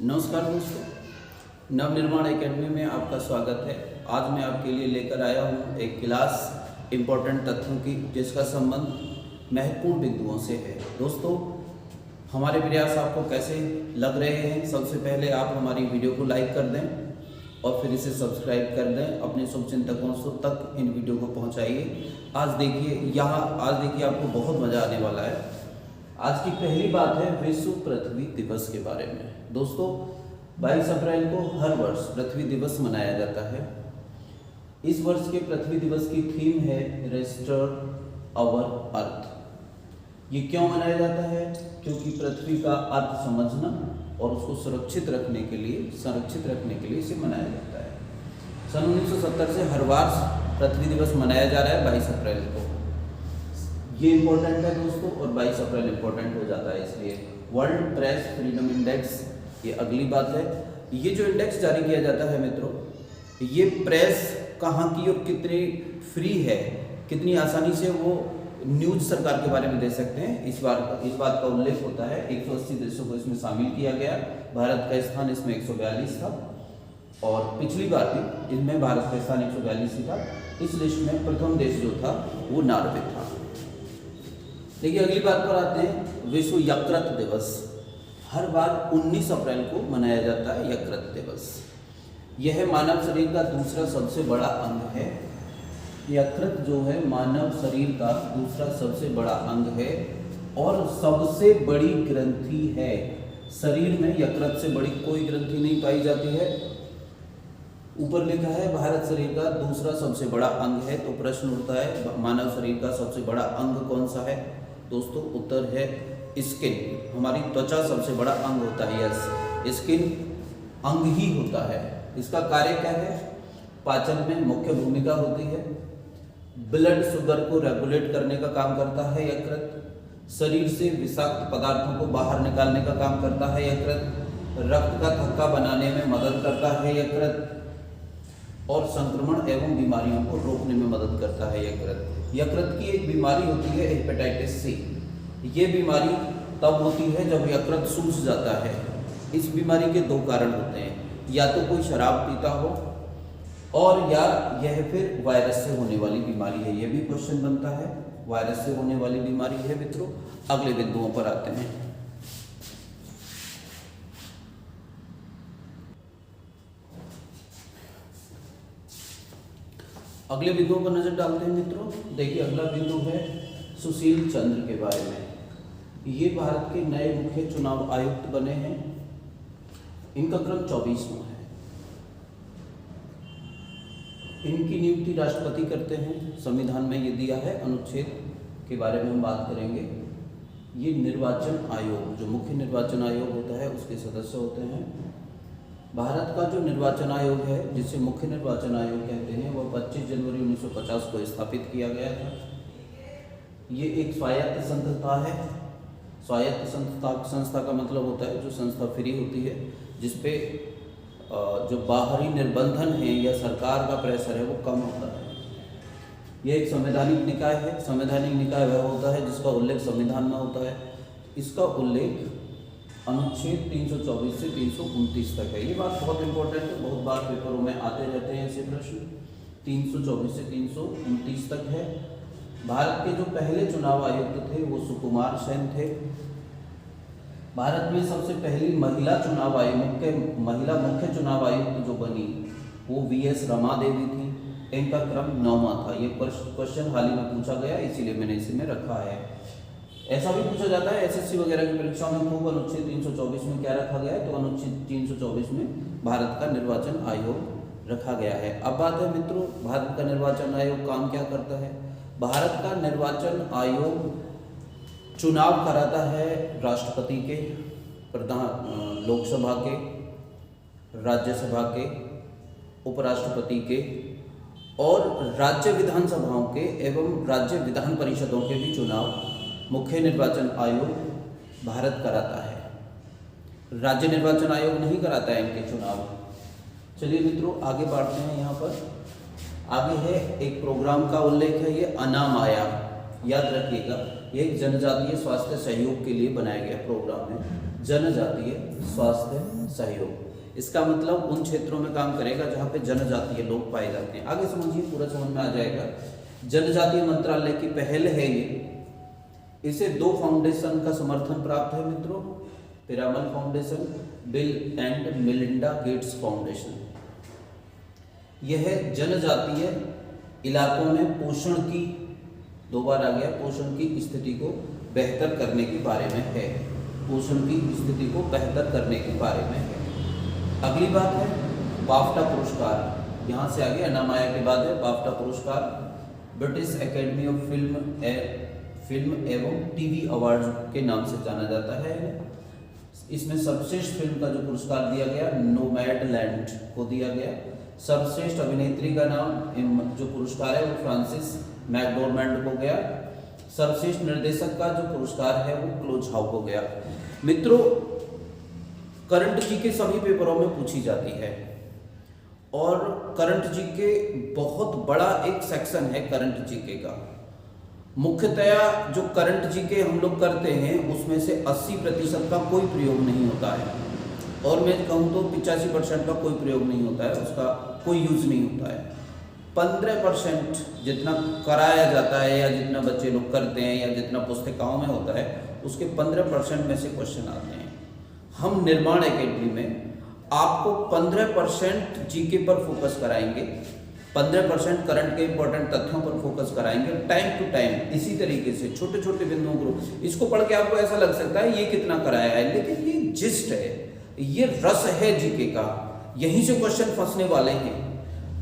नमस्कार दोस्तों, नवनिर्माण एकेडमी में आपका स्वागत है। आज मैं आपके लिए लेकर आया हूँ एक क्लास इम्पोर्टेंट तथ्यों की, जिसका संबंध महत्वपूर्ण बिंदुओं से है। दोस्तों, हमारे प्रयास आपको कैसे लग रहे हैं? सबसे पहले आप हमारी वीडियो को लाइक कर दें और फिर इसे सब्सक्राइब कर दें। अपने शुभचिंतकों तक इन वीडियो को पहुँचाइए। आज देखिए आपको बहुत मज़ा आने वाला है। आज की पहली बात है विश्व पृथ्वी दिवस के बारे में। दोस्तों, 22 अप्रैल को हर वर्ष पृथ्वी दिवस मनाया जाता है। इस वर्ष के पृथ्वी दिवस की थीम है रेस्टोर आवर अर्थ। ये क्यों मनाया जाता है? क्योंकि पृथ्वी का अर्थ समझना और उसको सुरक्षित रखने के लिए इसे मनाया जाता है। सन 1970 से हर वर्ष पृथ्वी दिवस मनाया जा रहा है 22 अप्रैल को। ये इम्पोर्टेंट है दोस्तों, और 22 अप्रैल इम्पोर्टेंट हो जाता है इसलिए। वर्ल्ड प्रेस फ्रीडम इंडेक्स, ये अगली बात है। ये जो इंडेक्स जारी किया जाता है मित्रों, ये प्रेस कहाँ की और कितनी फ्री है, कितनी आसानी से वो न्यूज़ सरकार के बारे में दे सकते हैं, इस बात का उल्लेख होता है। 180 देशों को इसमें शामिल किया गया। भारत का स्थान इसमें 142 था, और पिछली बार भी इसमें भारत का स्थान 142 ही था। इस लिस्ट में प्रथम देश जो था वो नॉर्वे था। देखिए, अगली बात पर आते हैं। विश्व यकृत दिवस हर बार 19 अप्रैल को मनाया जाता है। यकृत दिवस यह मानव शरीर का दूसरा सबसे बड़ा अंग है। यकृत जो है मानव शरीर का दूसरा सबसे बड़ा अंग है और सबसे बड़ी ग्रंथि है। शरीर में यकृत से बड़ी कोई ग्रंथि नहीं पाई जाती है। ऊपर लिखा है भारत शरीर का दूसरा सबसे बड़ा अंग है। तो प्रश्न उठता है, मानव शरीर का सबसे बड़ा अंग कौन सा है? दोस्तों, उत्तर है स्किन। हमारी त्वचा सबसे बड़ा अंग होता है। यस, स्किन अंग ही होता है। इसका कार्य क्या है? पाचन में मुख्य भूमिका होती है। ब्लड शुगर को रेगुलेट करने का काम करता है यकृत। शरीर से विषाक्त पदार्थों को बाहर निकालने का काम करता है यकृत। रक्त का थक्का बनाने में मदद करता है यकृत, और संक्रमण एवं बीमारियों को रोकने में मदद करता है यकृत। यकृत की एक बीमारी होती है हेपेटाइटिस सी। ये बीमारी तब होती है जब यकृत सूज जाता है। इस बीमारी के दो कारण होते हैं, या तो कोई शराब पीता हो, और या यह फिर वायरस से होने वाली बीमारी है। यह भी क्वेश्चन बनता है, वायरस से होने वाली बीमारी है मित्रों। अगले बिंदुओं पर आते हैं। अगले बिंदुओं पर नजर डालते हैं मित्रों। देखिए, अगला बिंदु है सुशील चंद्र के बारे में। ये भारत के नए मुख्य चुनाव आयुक्त बने हैं। इनका क्रम 24वां है। इनकी नियुक्ति राष्ट्रपति करते हैं। संविधान में ये दिया है। अनुच्छेद के बारे में हम बात करेंगे। ये निर्वाचन आयोग, जो मुख्य निर्वाचन आयोग होता है, उसके सदस्य होते हैं। भारत का जो निर्वाचन आयोग है, जिसे मुख्य निर्वाचन आयोग कहते हैं, वह 25 जनवरी 1950 को स्थापित किया गया था। ये एक स्वायत्त संस्था है। स्वायत्त संस्था का मतलब होता है जो संस्था फ्री होती है, जिसपे जो बाहरी निर्बंधन है या सरकार का प्रेशर है वो कम होता है। यह एक संवैधानिक निकाय है। संवैधानिक निकाय वह होता है जिसका उल्लेख संविधान में होता है। इसका उल्लेख अनुच्छेद 324 से 329 तक है। ये बात बहुत इंपॉर्टेंट है, बहुत बार पेपरों में आते रहते हैं ऐसे प्रश्न। 324 से 329 तक है। भारत के जो पहले चुनाव आयुक्त थे वो सुकुमार सेन थे। भारत में सबसे पहली महिला मुख्य चुनाव आयुक्त जो बनी वो VS रमा देवी थी। इनका क्रम 9वां था। ये क्वेश्चन हाल ही में पूछा गया, इसीलिए मैंने इसी में रखा है। ऐसा भी पूछा जाता है SSC वगैरह की परीक्षाओं में खूब। अनुच्छेद 324 में क्या रखा गया है? तो अनुच्छेद 324 में भारत का निर्वाचन आयोग रखा गया है। अब बात है मित्रों, भारत का निर्वाचन आयोग काम क्या करता है? भारत का निर्वाचन आयोग चुनाव कराता है राष्ट्रपति के, प्रधान लोकसभा के, राज्यसभा के, उपराष्ट्रपति के, और राज्य विधानसभाओं के एवं राज्य विधान परिषदों के भी चुनाव मुख्य निर्वाचन आयोग भारत कराता है। राज्य निर्वाचन आयोग नहीं कराता है इनके चुनाव। चलिए मित्रों, आगे बढ़ते हैं। यहाँ पर आगे है एक प्रोग्राम का उल्लेख है, ये अनामाया। याद रखिएगा, ये एक जनजातीय स्वास्थ्य सहयोग के लिए बनाया गया प्रोग्राम है, जनजातीय स्वास्थ्य सहयोग। इसका मतलब उन क्षेत्रों में काम करेगा जहाँ पे जनजातीय लोग पाए जाते हैं। आगे समझिए, पूरा समझ में आ जाएगा। जनजातीय मंत्रालय की पहल है ये। इसे 2 फाउंडेशन का समर्थन प्राप्त है मित्रों, Piramal foundation, bill and Melinda Gates foundation. यह जनजातीय इलाकों में पोषण की, 2 बार आ गया, पोषण की स्थिति को बेहतर करने के बारे में है, पोषण की स्थिति को बेहतर करने के बारे में है। अगली बात है बाफ्टा पुरस्कार। यहाँ से आगे अनामाया के बाद है बाफ्टा पुरस्कार, ब्रिटिश एकेडमी ऑफ फिल्म एवं टीवी अवार्ड के नाम से जाना जाता है। इसमें सर्वश्रेष्ठ फिल्म का जो पुरस्कार दिया गया नोमैडलैंड को दिया गया। सर्वश्रेष्ठ अभिनेत्री का नाम जो पुरस्कार है वो फ्रांसिस मैकडोरमेंड को गया। सर्वश्रेष्ठ निर्देशक का जो पुरस्कार है वो क्लो झाओ को गया। मित्रों, करंट जी के सभी पेपरों में पूछी जाती है और करंट जी के बहुत बड़ा एक सेक्शन है करंट जीके का। मुख्यतया जो करंट जीके हम लोग करते हैं उसमें से 80% का कोई प्रयोग नहीं होता है, और मैं कहूँ तो 85% का कोई प्रयोग नहीं होता है, उसका कोई यूज नहीं होता है। 15% जितना कराया जाता है या जितना बच्चे लोग करते हैं या जितना पुस्तिकाओं में होता है उसके 15% में से क्वेश्चन आते हैं। हम निर्माण एकेडमी में आपको 15% जीके पर फोकस कराएंगे, 15% करंट के इंपॉर्टेंट तथ्यों पर फोकस कराएंगे टाइम टू टाइम। इसी तरीके से छोटे छोटे बिंदुओं को, इसको पढ़ के आपको ऐसा लग सकता है ये कितना कराया है, लेकिन ये जिस्ट है, ये रस है जीके का, यहीं से क्वेश्चन फंसने वाले हैं।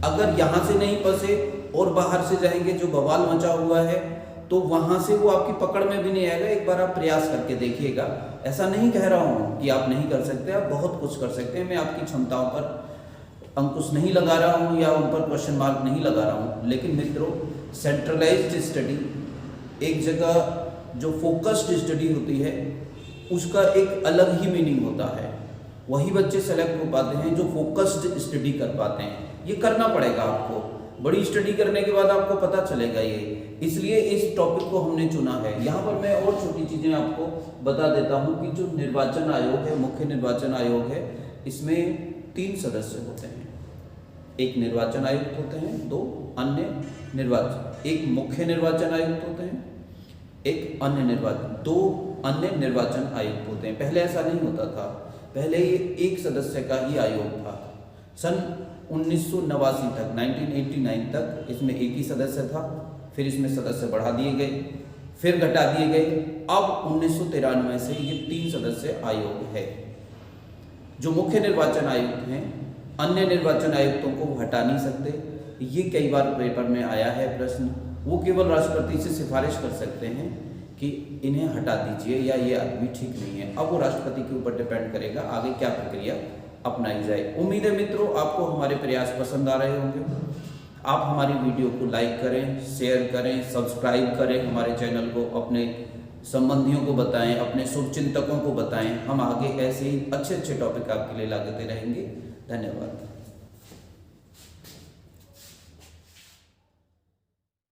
अगर यहाँ से नहीं फंसे और बाहर से जाएंगे जो बवाल मचा हुआ है तो वहां से वो आपकी पकड़ में भी नहीं आएगा। एक बार आप प्रयास करके देखिएगा। ऐसा नहीं कह रहा हूँ कि आप नहीं कर सकते, आप बहुत कुछ कर सकते हैं। मैं आपकी क्षमताओं पर अंकुश नहीं लगा रहा हूँ या उन पर क्वेश्चन मार्क नहीं लगा रहा हूँ, लेकिन मित्रों सेंट्रलाइज्ड स्टडी, एक जगह जो फोकस्ड स्टडी होती है उसका एक अलग ही मीनिंग होता है। वही बच्चे सेलेक्ट हो पाते हैं जो फोकस्ड स्टडी कर पाते हैं। ये करना पड़ेगा आपको, बड़ी स्टडी करने के बाद आपको पता चलेगा ये, इसलिए इस टॉपिक को हमने चुना है। यहाँ पर मैं और छोटी चीज़ें आपको बता देता हूँ कि जो निर्वाचन आयोग है, मुख्य निर्वाचन आयोग है, इसमें 3 सदस्य होते हैं। एक निर्वाचन आयुक्त होते हैं, 2 अन्य निर्वाचन, एक मुख्य निर्वाचन आयुक्त होते हैं, एक अन्य निर्वाचन, 2 अन्य निर्वाचन आयुक्त होते हैं। पहले ऐसा नहीं होता था, पहले ये 1 सदस्य का ही आयोग था। सन 1989 तक, 1989 तक इसमें 1 ही सदस्य था, फिर इसमें सदस्य बढ़ा दिए गए, फिर घटा दिए गए। अब 1993 से ये 3 सदस्य आयोग है। जो मुख्य निर्वाचन आयुक्त हैं, अन्य निर्वाचन आयुक्तों को हटा नहीं सकते। ये कई बार पेपर में आया है प्रश्न, वो केवल राष्ट्रपति से सिफारिश कर सकते हैं कि इन्हें हटा दीजिए या ये आदमी ठीक नहीं है। अब वो राष्ट्रपति के ऊपर डिपेंड करेगा आगे क्या प्रक्रिया अपनाई जाए। उम्मीद है मित्रों आपको हमारे प्रयास पसंद आ रहे होंगे। आप हमारी वीडियो को लाइक करें, शेयर करें, सब्सक्राइब करें, हमारे चैनल को अपने संबंधियों को बताएं, अपने शुभचिंतकों को बताएं। हम आगे ऐसे ही अच्छे अच्छे टॉपिक आपके लिए लाते रहेंगे। धन्यवाद।